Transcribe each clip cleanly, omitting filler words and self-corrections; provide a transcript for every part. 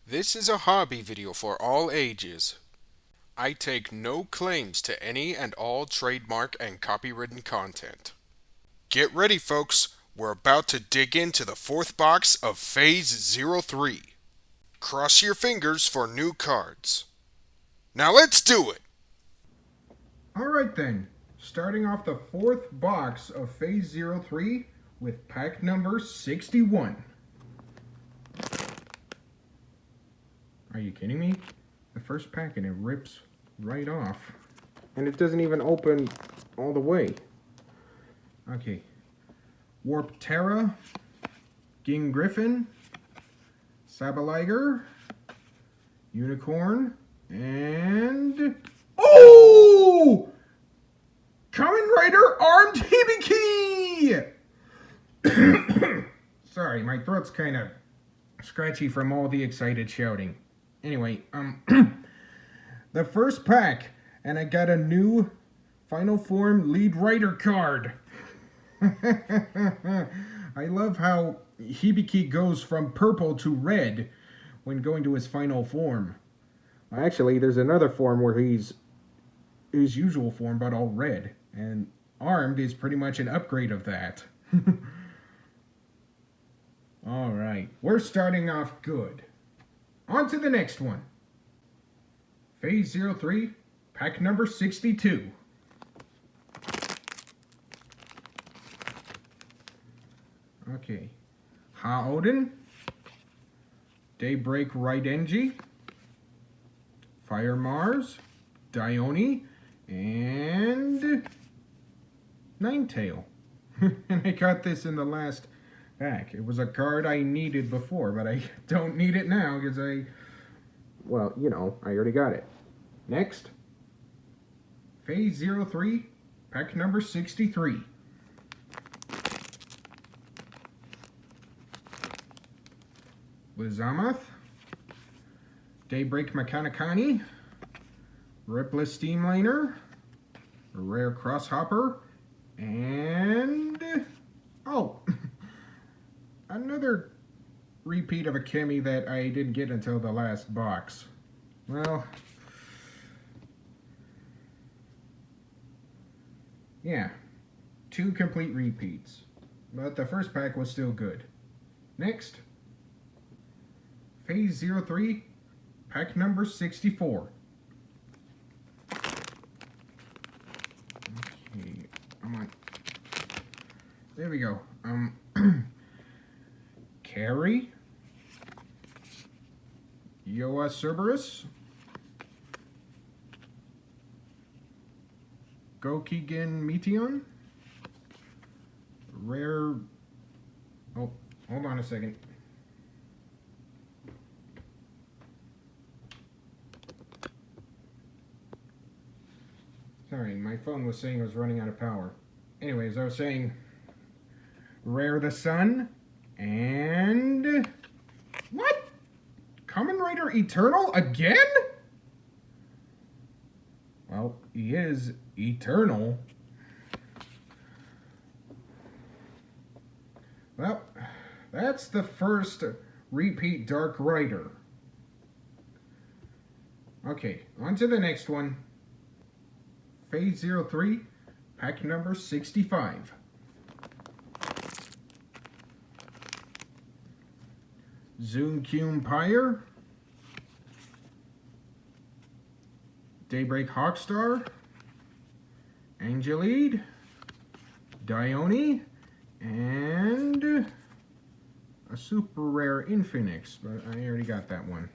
This is a hobby video for all ages. I take no claims to any and all trademark and copywritten content. Get ready, folks. We're about to dig into the fourth box of Phase 03. Cross your fingers for new cards. Now let's do it! Alright then, starting off the fourth box of Phase 03 with pack number 61. Are you kidding me? The first pack and it rips right off. And it doesn't even open all the way. Okay. Warp Terra, Ging Griffin, Sabaliger, Unicorn, and... Oh! Kamen Rider Armed Hibiki! Sorry, my throat's kind of scratchy from all the excited shouting. Anyway, the first pack, and I got a new Final Form Lead Rider card. I love how Hibiki goes from purple to red when going to his final form. Actually, there's another form where he's his usual form, but all red. And Armed is pretty much an upgrade of that. Alright, we're starting off good. On to the next one. Phase 03, pack number 62. Okay. Ha-Odin, Daybreak Raidenji, Fire Mars, Dione, and Ninetail. And I got this in the last pack. It was a card I needed before, but I don't need it now because well, you know, I already got it. Next, Phase 03, pack number 63. Lizamath, Daybreak Mechanicani, Ripless Steamliner, Rare Crosshopper, and... oh! Another repeat of a Chemy that I didn't get until the last box. Well... yeah. 2 complete repeats. But the first pack was still good. Next... Phase 03, pack number 64. Okay, come on. There we go. Carrie, Yoa Cerberus, Gokigen Meteon, Rare... oh, hold on a second. Sorry, my phone was saying it was running out of power. Anyways, I was saying Rare the Sun and... what? Kamen Rider Eternal again? Well, he is eternal. Well, that's the first repeat Dark Rider. Okay, on to the next one. Phase 03, pack number 65. Zoom Pyre, Daybreak Hawkstar, Angelide, Dione, and a super rare Infinix, but I already got that one.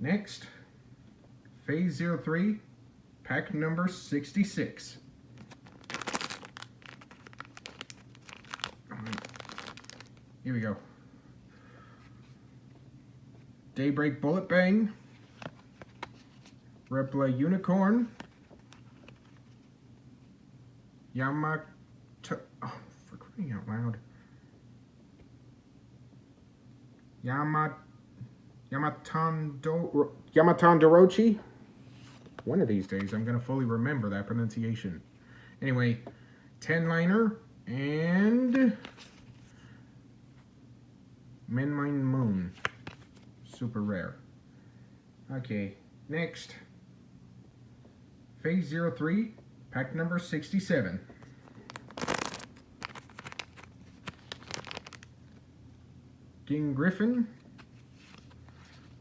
Next, Phase 03, pack number 66. Here we go. Daybreak Bullet Bang, Repla Unicorn, Yamato... oh, for crying out loud. Yamatondorochi. One of these days I'm going to fully remember that pronunciation. Anyway, 10-liner and Menmine Moon. super rare. Okay, next. Phase 03, pack number 67. King Griffin,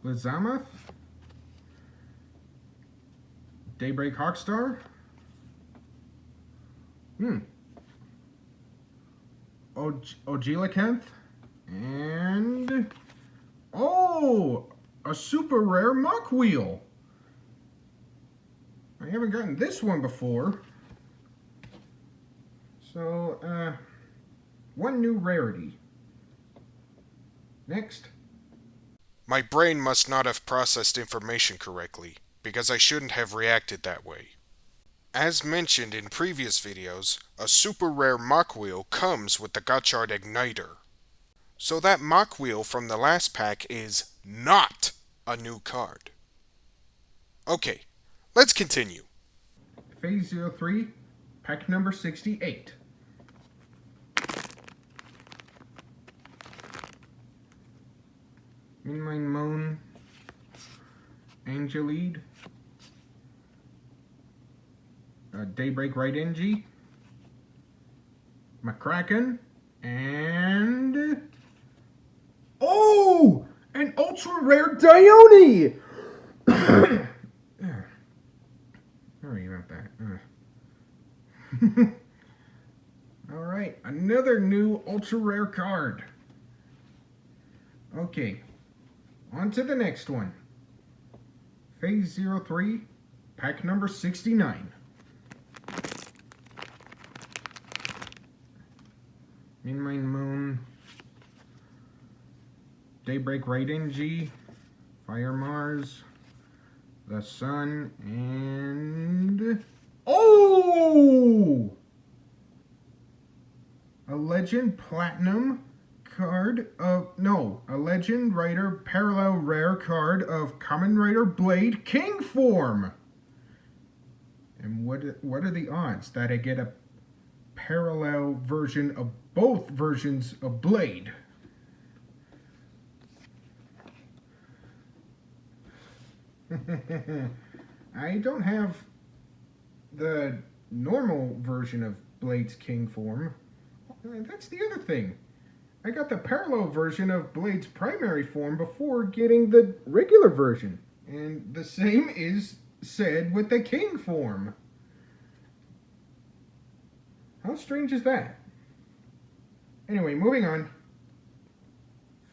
Blizzamoth, Daybreak Hawkstar, Ogilicanth, and a super rare Muck Wheel. I haven't gotten this one before. So, one new rarity. Next. My brain must not have processed information correctly, because I shouldn't have reacted that way. As mentioned in previous videos, a super rare Mach Wheel comes with the Gotchard Igniter. So that Mach Wheel from the last pack is not a new card. Okay, let's continue. Phase 03, pack number 68. Inline Moan, Angelede, Daybreak Right NG, McCracken, and an ultra rare Dione! Sorry about that. Alright, another new ultra rare card. Okay, on to the next one. Phase 03, pack number 69. Inline Moon, Daybreak Right NG, Fire Mars, the Sun, and a Legend Platinum card of a Legend Rider parallel rare card of Kamen Rider Blade King form. And what are the odds that I get a parallel version of both versions of Blade? I don't have the normal version of Blade's King form. That's the other thing. I got the parallel version of Blade's primary form before getting the regular version. And the same is said with the King form. How strange is that? Anyway, moving on.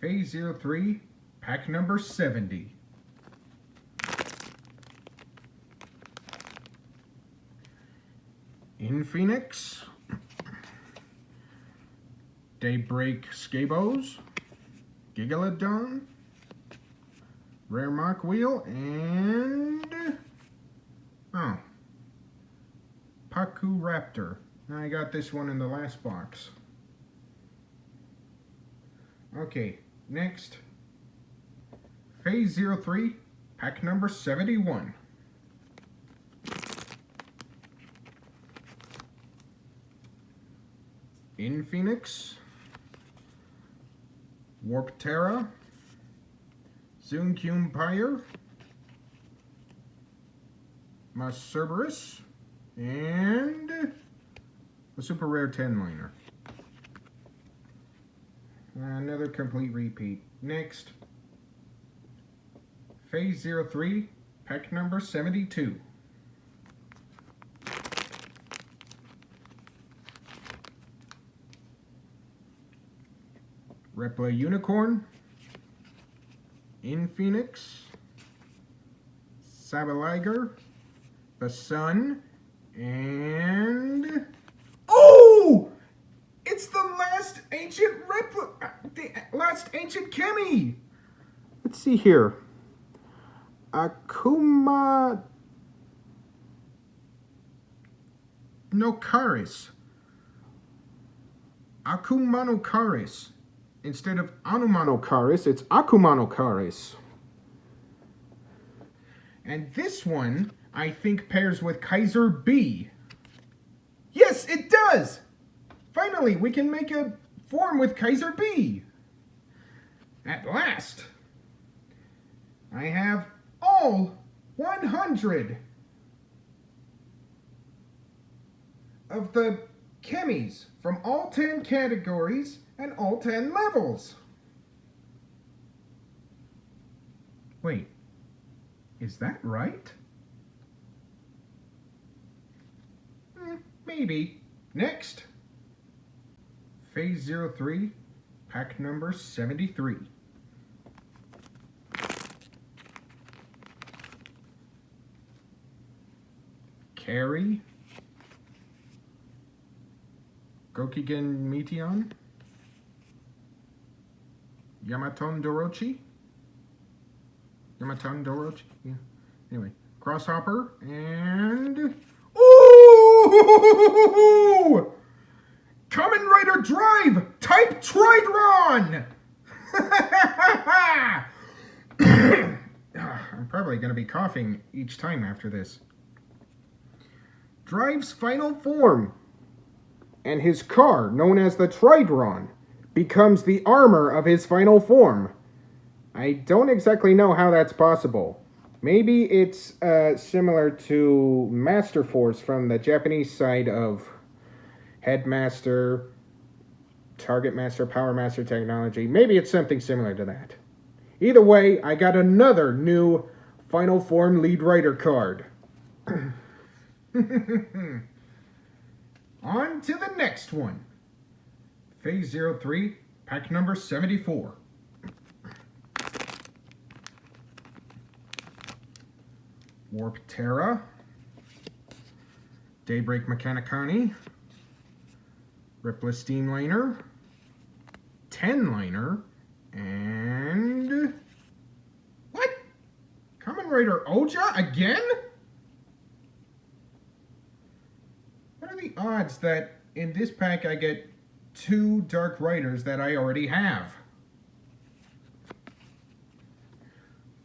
Phase 03, pack number 70. Infinix, Daybreak Scabos, Gigalodon, Rare Mach Wheel, and Paku Raptor. I got this one in the last box. Okay, next. Phase 03, pack number 71. Infinix, Warp Terra, Zunkyun Pyre, Cerberus, and a super rare 10-liner. Another complete repeat. Next, Phase 03, pack number 72. Repla Unicorn, Infinix, Sabaliger, the Sun, and it's the last ancient the last ancient Chemy. Let's see here. Akuma Nokaris. Akumanokaris. Instead of Anumanokaris, it's Akumanokaris. And this one, I think, pairs with Kaiser B. Yes, it does! Finally, we can make a form with Kaiser B. At last. I have all 100 of the chemies from all 10 categories and all 10 levels. Wait, is that right? Maybe. Next, Phase 03, pack number 73. Carry, Gokigen Meteon, Yamaton Dorochi, yeah. Anyway, Crosshopper, and... Ooh! Kamen Rider Drive! Type Tridoron! I'm probably going to be coughing each time after this. Drive's final form, and his car, known as the Tridoron, becomes the armor of his final form. I don't exactly know how that's possible. Maybe it's similar to Master Force from the Japanese side of Headmaster, Target Master, Power Master technology. Maybe it's something similar to that. Either way, I got another new Final Form Lead Rider card. On to the next one. Phase 03, pack number 74. Warp Terra, Daybreak Mechanicani, Ripless Steamliner, 10-liner, and... What? Kamen Rider Oja again? What are the odds that in this pack I get 2 Dark Riders that I already have?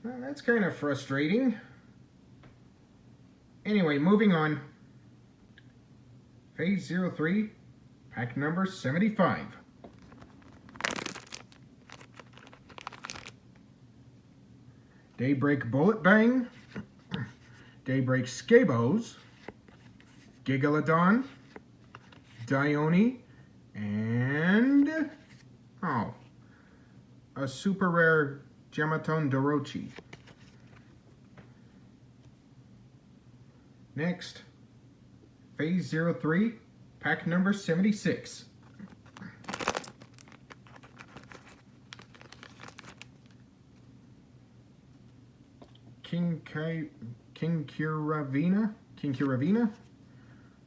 Well, that's kind of frustrating. Anyway, moving on. Phase 03, pack number 75. Daybreak Bullet Bang, Daybreak Skabos, Gigalodon, Dione, and... oh, a super rare Yamaton Dorochi. Next, Phase 03, pack number 76. King Kiravina,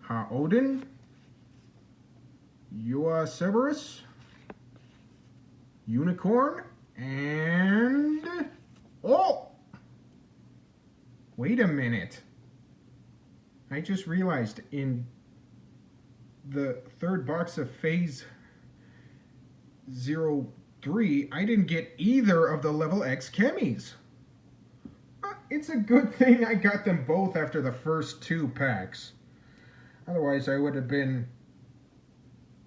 Ha Odin, Yua Cerberus, Unicorn, and... oh! Wait a minute. I just realized in the third box of Phase 03, I didn't get either of the Level X chemies. It's a good thing I got them both after the first 2 packs. Otherwise, I would have been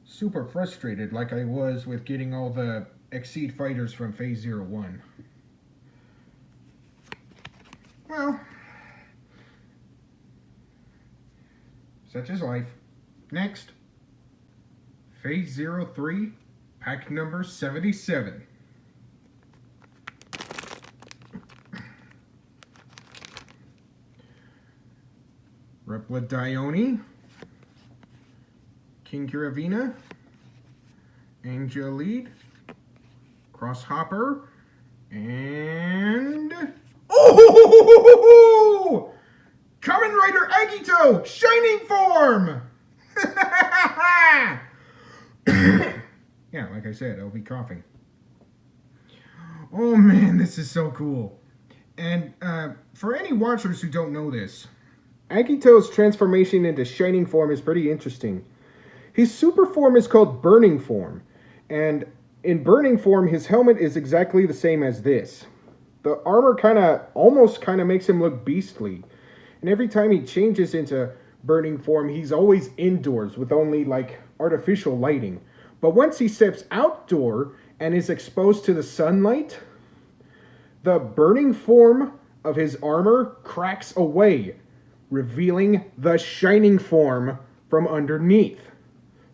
super frustrated like I was with getting all the Exceed Fighters from Phase 01. Well... such is life. Next, Phase 03, pack number 77. Repla Dione, King Kiravina, Angel Lead, Crosshopper, and... oh! Kamen Rider Agito, Shining Form! Yeah, like I said, I'll be coughing. Oh man, this is so cool. And for any watchers who don't know this, Agito's transformation into Shining Form is pretty interesting. His super form is called Burning Form, and in Burning Form, his helmet is exactly the same as this. The armor almost makes him look beastly. And every time he changes into Burning Form, he's always indoors with only, like, artificial lighting. But once he steps outdoor and is exposed to the sunlight, The burning form of his armor cracks away, revealing the shining form from underneath.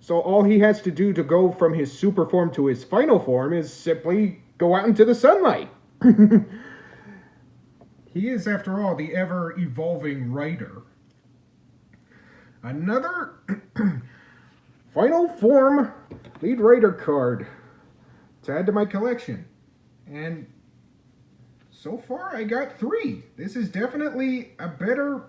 So all he has to do to go from his super form to his final form is simply go out into the sunlight. He is, after all, the ever-evolving rider. Another final form lead rider card to add to my collection. And so far I got 3. This is definitely a better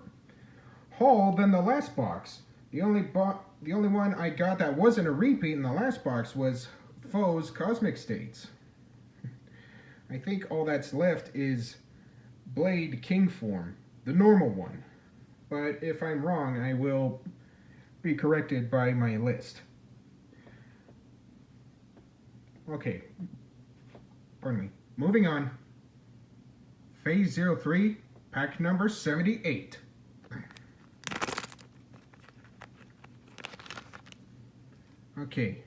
haul than the last box. The only one I got that wasn't a repeat in the last box was Foe's Cosmic States. I think all that's left is Blade King form, the normal one. But if I'm wrong, I will be corrected by my list. Okay. Pardon me. Moving on. Phase 03, pack number 78. Okay.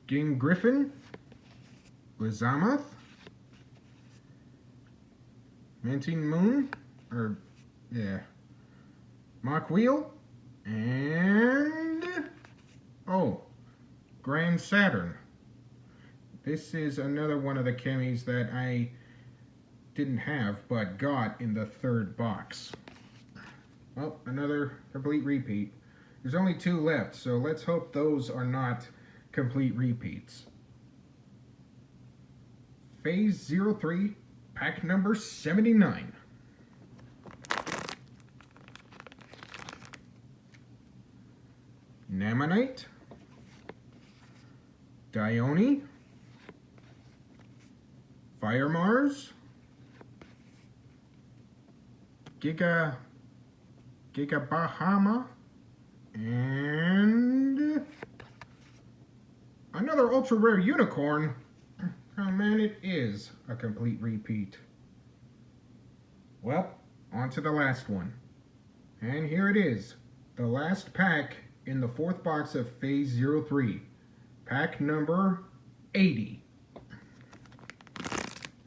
Ging Griffin, Lizamath, Manting Moon, Mach Wheel, and Grand Saturn. This is another one of the chemies that I didn't have but got in the 3rd box. Well, another complete repeat. There's only 2 left, so let's hope those are not complete repeats. Phase 03, pack number 79. Namonite, Dione, Fire Mars, Giga Bahama, and another ultra rare unicorn. Oh man, it is a complete repeat. Well, on to the last one. And here it is, the last pack in the 4th box of Phase 03. Pack number 80.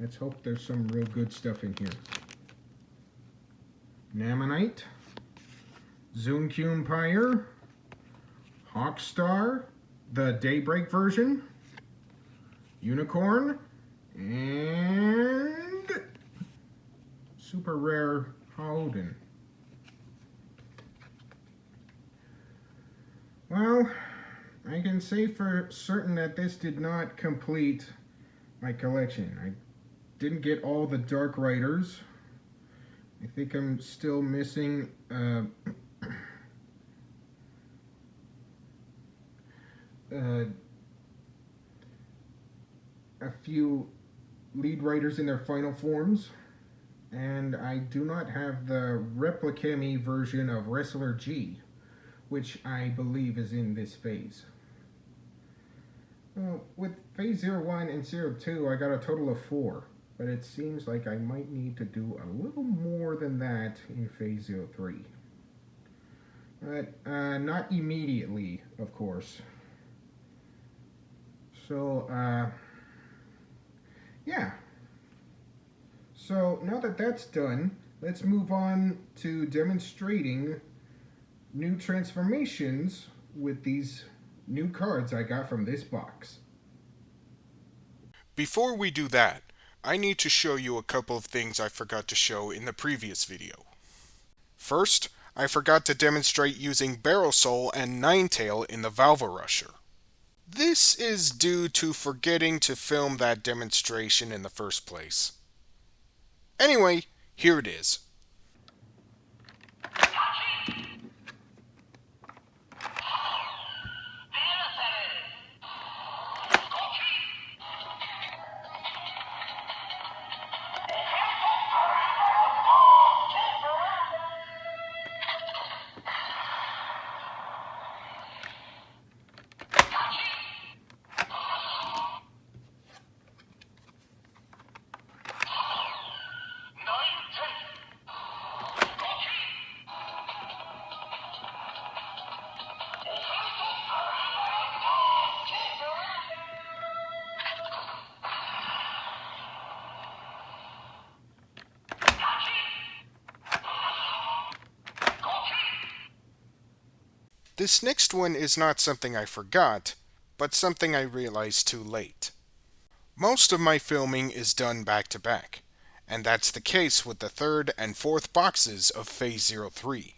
Let's hope there's some real good stuff in here. Namonite, Zunkyun Pyre, Hawkstar, the Daybreak version, Unicorn, and super rare Howden. Well, I can say for certain that this did not complete my collection. I didn't get all the Dark Riders. I think I'm still missing a few lead riders in their final forms, and I do not have the Replicami version of Wrestler G, which I believe is in this phase. Well, with Phase 01 and 02, I got a total of 4, but it seems like I might need to do a little more than that in Phase 03. But not immediately, of course. So, yeah. So, now that that's done, let's move on to demonstrating new transformations with these new cards I got from this box. Before we do that, I need to show you a couple of things I forgot to show in the previous video. First, I forgot to demonstrate using Barrel Soul and Ninetail in the Valvarusher. This is due to forgetting to film that demonstration in the first place. Anyway, here it is. This next one is not something I forgot, but something I realized too late. Most of my filming is done back to back, and that's the case with the third and fourth boxes of Phase 03.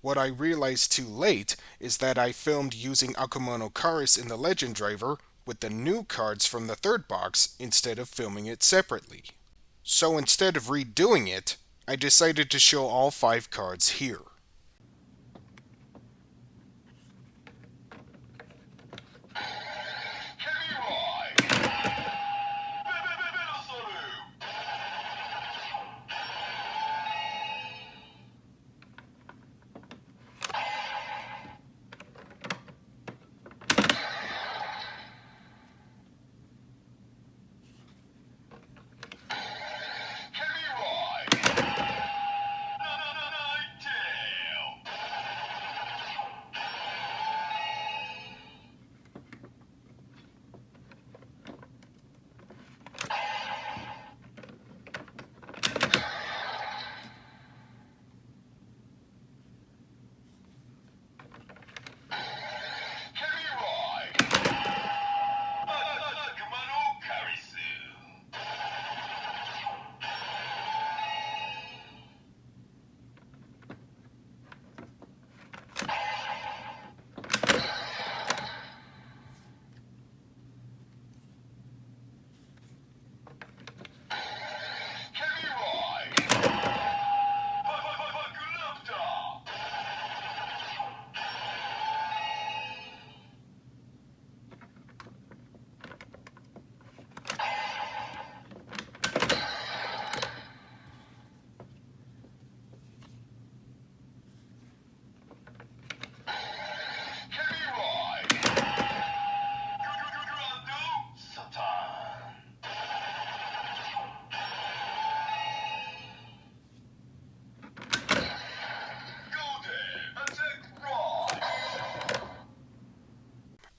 What I realized too late is that I filmed using Karis in the Legendriver with the new cards from the third box instead of filming it separately. So instead of redoing it, I decided to show all 5 cards here.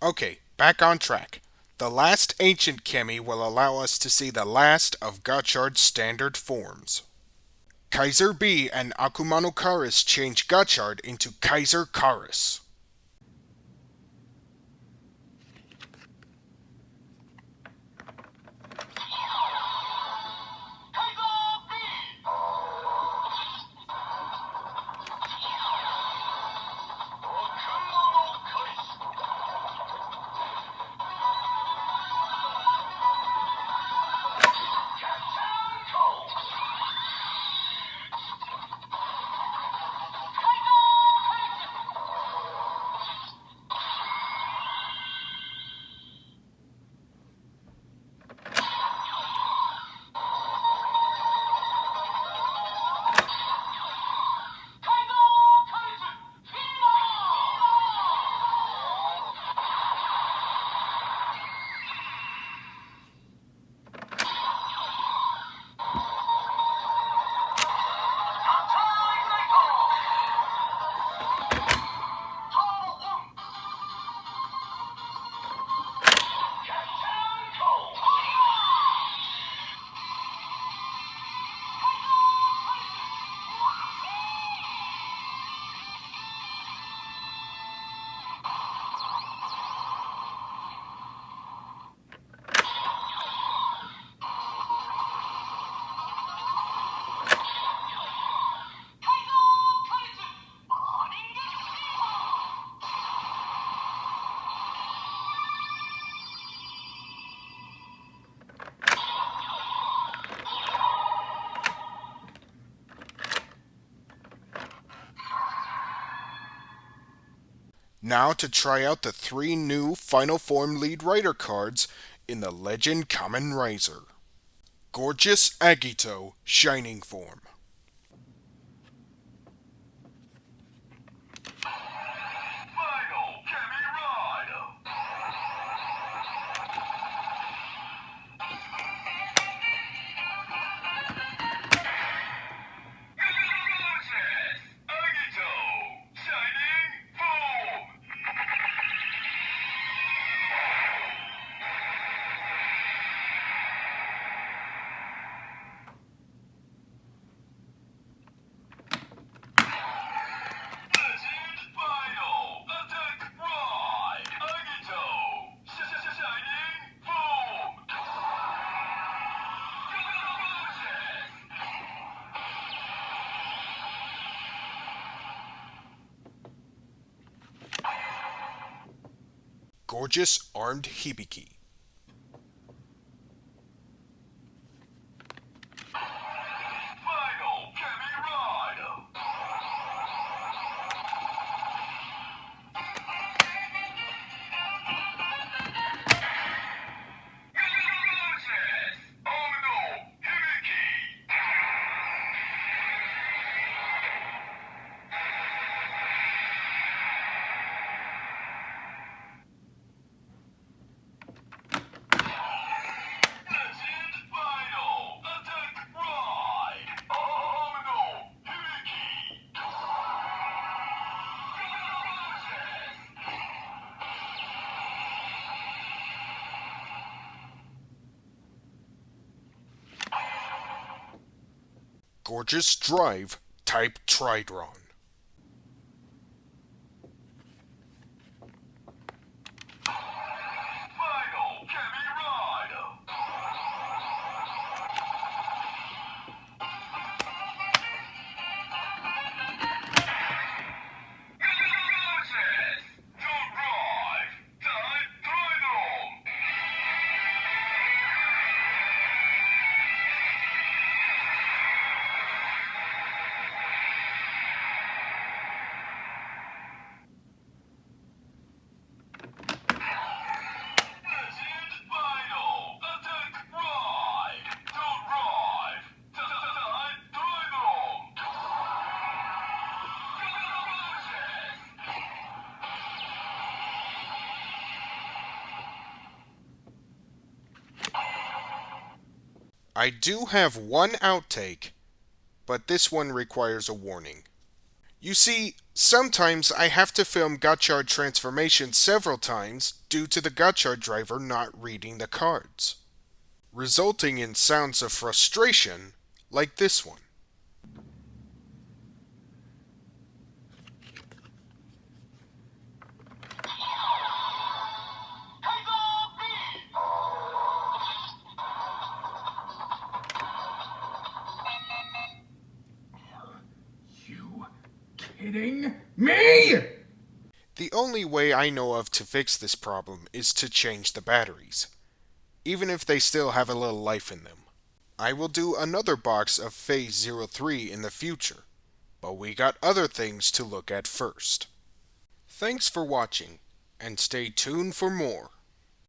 Okay, back on track. The last Ancient Chemy will allow us to see the last of Gotchard's standard forms. Kaiser B and Karis change Gotchard into Kaisercaris. Now to try out the 3 new Final Form Lead Rider cards in the Legend Kamen Rider. Gorgeous Agito Shining Form. gorgeous armed Hibiki. Final Chemy Rider. Gorgeous drive type Tridoron. Final Chemy Rider. Don't drive. Type Tridoron. Legend Final. Attack Ride. Don't drive. Type Tridoron. I do have one outtake, but this one requires a warning. You see, sometimes I have to film Gotchard transformations several times due to the Gotchard driver not reading the cards, resulting in sounds of frustration like this one. You kidding me? The only way I know of to fix this problem is to change the batteries, even if they still have a little life in them. I will do another box of Phase 03 in the future, but we got other things to look at first. Thanks for watching, and stay tuned for more.